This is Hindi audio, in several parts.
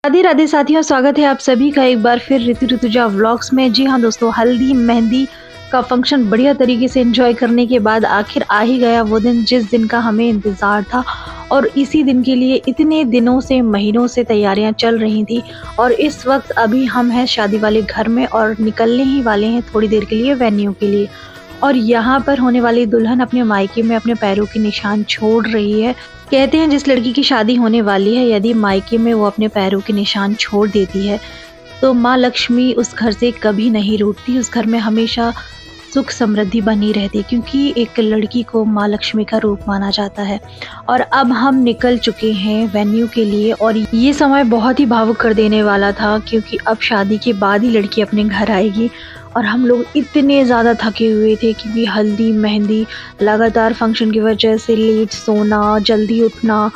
राधे राधे साथियों, स्वागत है आप सभी का एक बार फिर ऋतु ऋतुजा व्लॉग्स में। जी हाँ दोस्तों, हल्दी मेहंदी का फंक्शन बढ़िया तरीके से एंजॉय करने के बाद आखिर आ ही गया वो दिन जिस दिन का हमें इंतज़ार था। और इसी दिन के लिए इतने दिनों से महीनों से तैयारियां चल रही थी। और इस वक्त अभी हम हैं शादी वाले घर में और निकलने ही वाले हैं थोड़ी देर के लिए वेन्यू के लिए। और यहाँ पर होने वाली दुल्हन अपने मायके में अपने पैरों के निशान छोड़ रही है। कहते हैं जिस लड़की की शादी होने वाली है, यदि मायके में वो अपने पैरों के निशान छोड़ देती है तो माँ लक्ष्मी उस घर से कभी नहीं रूठती, उस घर में हमेशा सुख समृद्धि बनी रहती, क्योंकि एक लड़की को माँ लक्ष्मी का रूप माना जाता है। और अब हम निकल चुके हैं वेन्यू के लिए और ये समय बहुत ही भावुक कर देने वाला था, क्योंकि अब शादी के बाद ही लड़की अपने घर आएगी। और हम लोग इतने ज़्यादा थके हुए थे क्योंकि हल्दी मेहंदी लगातार फंक्शन की वजह से लेट सोना, जल्दी उठना,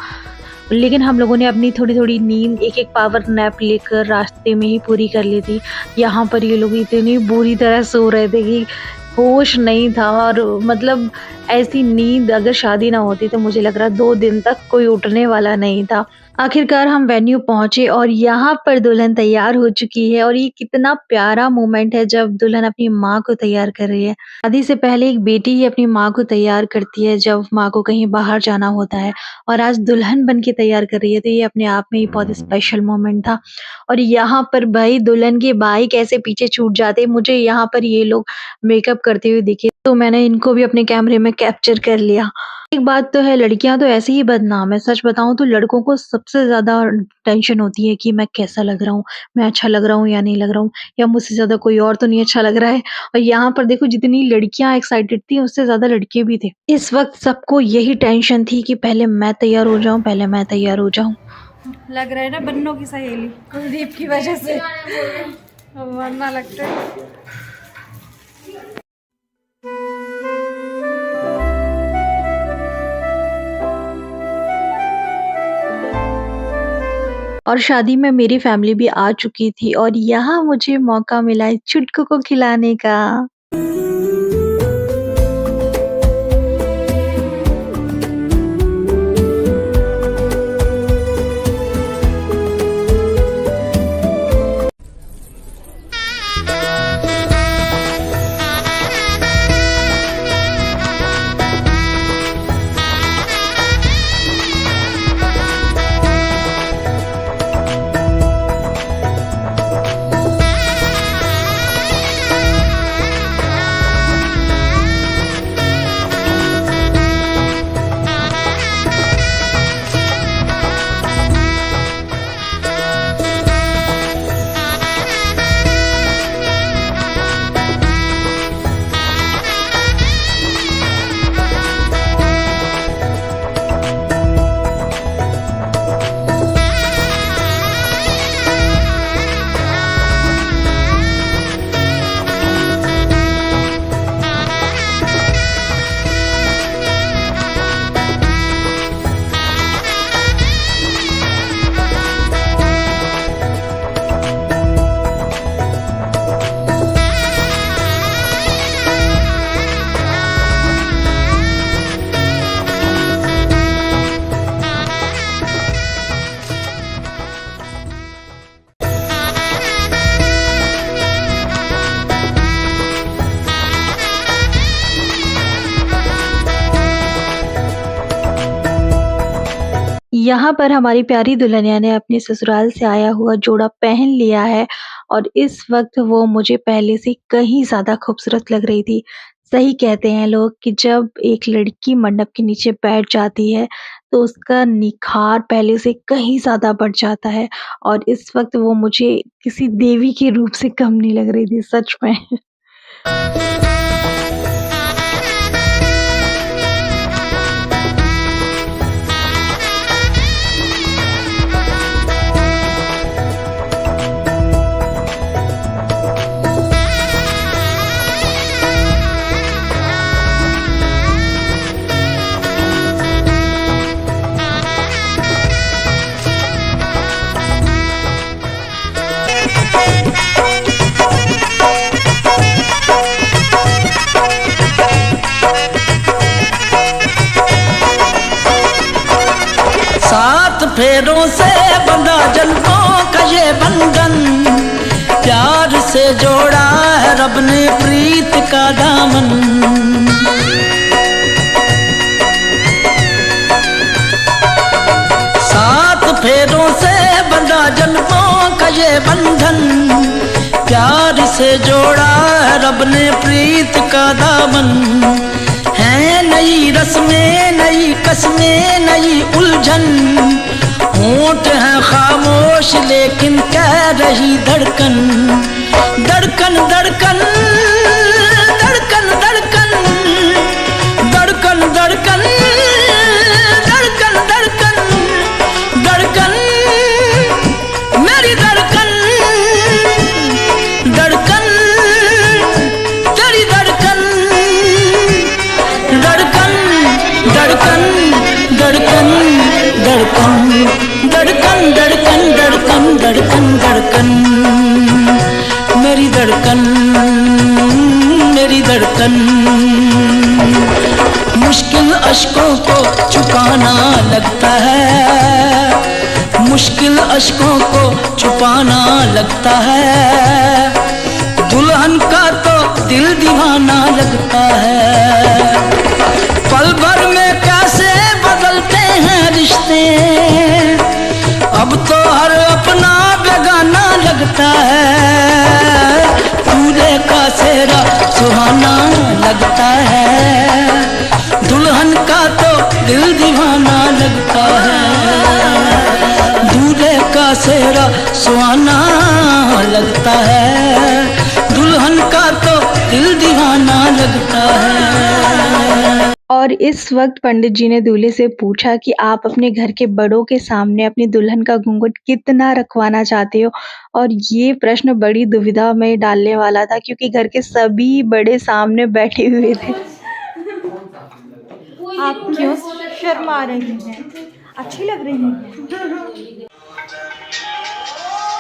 लेकिन हम लोगों ने अपनी थोड़ी थोड़ी नींद एक पावर नैप लेकर रास्ते में ही पूरी कर ली थी। यहाँ पर ये लोग इतनी बुरी तरह सो रहे थे कि होश नहीं था। और मतलब ऐसी नींद अगर शादी ना होती तो मुझे लग रहा 2 दिन तक कोई उठने वाला नहीं था। आखिरकार हम वेन्यू पहुंचे और यहाँ पर दुल्हन तैयार हो चुकी है। और ये कितना प्यारा मोमेंट है जब दुल्हन अपनी माँ को तैयार कर रही है। शादी से पहले एक बेटी ही अपनी माँ को तैयार करती है जब माँ को कहीं बाहर जाना होता है, और आज दुल्हन बन के तैयार कर रही है, तो ये अपने आप में ही बहुत स्पेशल मोमेंट था। और यहाँ पर भाई दुल्हन के भाई कैसे पीछे छूट जाते, मुझे यहाँ पर ये लोग मेकअप करते हुए दिखे तो मैंने इनको भी अपने कैमरे में कैप्चर कर लिया। एक बात तो है, लड़कियां तो ऐसे ही बदनाम है। सच बताऊं तो लड़कों को सबसे ज्यादा टेंशन होती है कि मैं कैसा लग रहा हूँ, मैं अच्छा लग रहा हूँ या नहीं लग रहा हूँ, या मुझसे ज्यादा कोई और तो नहीं अच्छा लग रहा है। और यहाँ पर देखो, जितनी लड़कियां एक्साइटेड थी उससे ज्यादा लड़के भी थे। इस वक्त सबको यही टेंशन थी कि पहले मैं तैयार हो जाऊं, पहले मैं तैयार हो जाऊं। लग रहा है ना बन्नों की सहेली कुलदीप की वजह से, वरना लगता है। और शादी में मेरी फैमिली भी आ चुकी थी और यहाँ मुझे मौका मिला है चुटकू को खिलाने का। यहाँ पर हमारी प्यारी दुल्हनिया ने अपने ससुराल से आया हुआ जोड़ा पहन लिया है और इस वक्त वो मुझे पहले से कहीं ज़्यादा खूबसूरत लग रही थी। सही कहते हैं लोग कि जब एक लड़की मंडप के नीचे बैठ जाती है तो उसका निखार पहले से कहीं ज़्यादा बढ़ जाता है। और इस वक्त वो मुझे किसी देवी के रूप से कम नहीं लग रही थी, सच में। फेरों से बंधा जन्मों का रब ने प्रीत का दामन। सात फेरों से बंधा जन्मों का ये बंधन, प्यार से जोड़ा रब ने प्रीत का दामन। है नई रस्में, नई कस्में, नई उलझन, होंठ है खामोश लेकिन कह रही धड़कन। धड़कन धड़कन धड़कन धड़कन धड़कन धड़कन धड़कन धड़कन धड़कन मेरी धड़कन। धड़कन तेरी धड़कन। धड़कन धड़कन धड़कन धड़कन धड़कन धड़कन धड़कन धड़कन धड़कन मेरी धड़कन मेरी धड़कन। मुश्किल अश्कों को छुपाना लगता है, मुश्किल अश्कों को छुपाना लगता है। दुल्हन का तो दिल दीवाना लगता है। पल भर में कैसे बदलते हैं रिश्ते, अब तो हर अपना बेगाना लगता है। दूल्हे का सेहरा सुहाना लगता है, दुल्हन का तो दिल दीवाना लगता है। दूल्हे का सेहरा सुहाना लगता है, दुल्हन का तो दिल दीवाना लगता है। और इस वक्त पंडित जी ने दूल्हे से पूछा कि आप अपने घर के बड़ों के सामने अपनी दुल्हन का घूंघट कितना रखवाना चाहते हो। और ये प्रश्न बड़ी दुविधा में डालने वाला था, क्योंकि घर के सभी बड़े सामने बैठे हुए थे। आप क्यों शर्मा रही हैं? अच्छी लग रही हैं।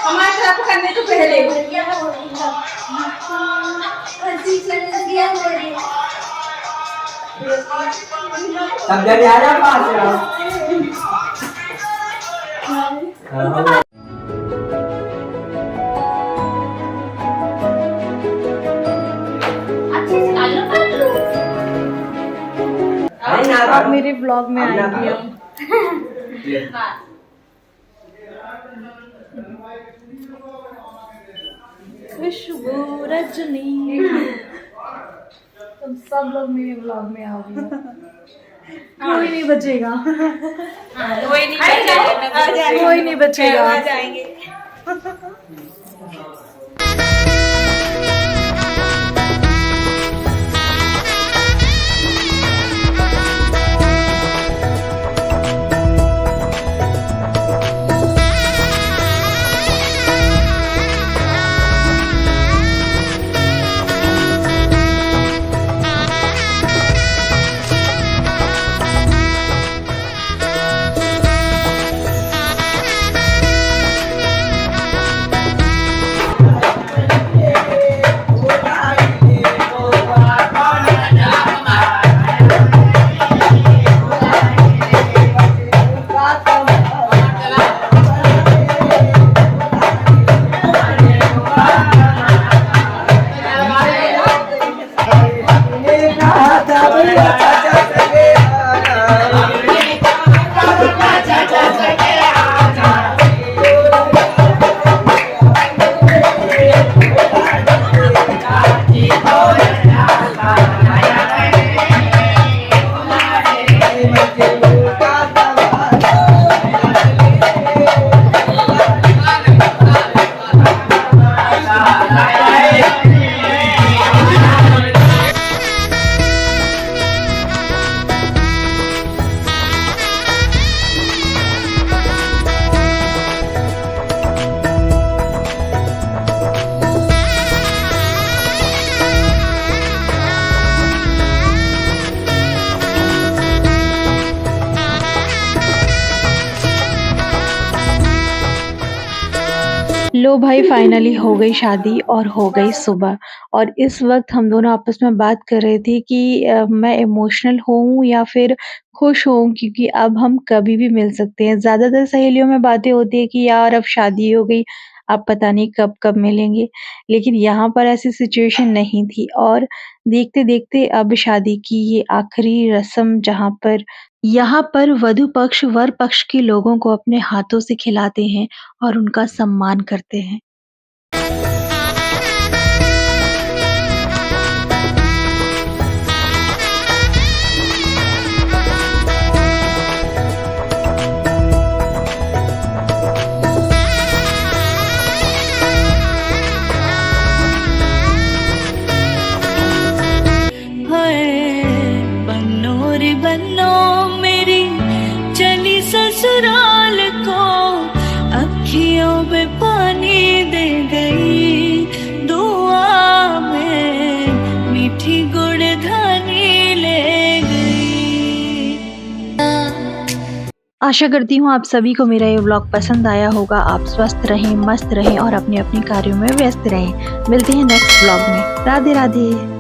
हमारे तरफ करने तो पहले तब जब आया पास आप मेरे ब्लॉग में आएंगे। खुशबू रजनी, तुम सब लोग मेरे ब्लॉग में आओगे। कोई नहीं बचेगा, कोई नहीं बचेगा। लो भाई, फाइनली हो गई शादी और हो गई सुबह। और इस वक्त हम दोनों आपस में बात कर रहे थे कि मैं इमोशनल हूँ या फिर खुश हूँ, क्योंकि अब हम कभी भी मिल सकते हैं। ज़्यादातर सहेलियों में बातें होती है कि यार अब शादी हो गई, अब पता नहीं कब कब मिलेंगे। लेकिन यहाँ पर ऐसी सिचुएशन नहीं थी और देखते देखते अब शादी की ये आखिरी रस्म यहाँ पर वधु पक्ष वर पक्ष के लोगों को अपने हाथों से खिलाते हैं और उनका सम्मान करते हैं। बन्नो मेरी चली ससुराल को, अखियों में पानी दे गई, दुआ में मीठी गुड़धानी ले गई। आशा करती हूँ आप सभी को मेरा ये व्लॉग पसंद आया होगा। आप स्वस्थ रहें, मस्त रहें और अपने अपने कार्यों में व्यस्त रहें। मिलते हैं नेक्स्ट व्लॉग में। राधे राधे।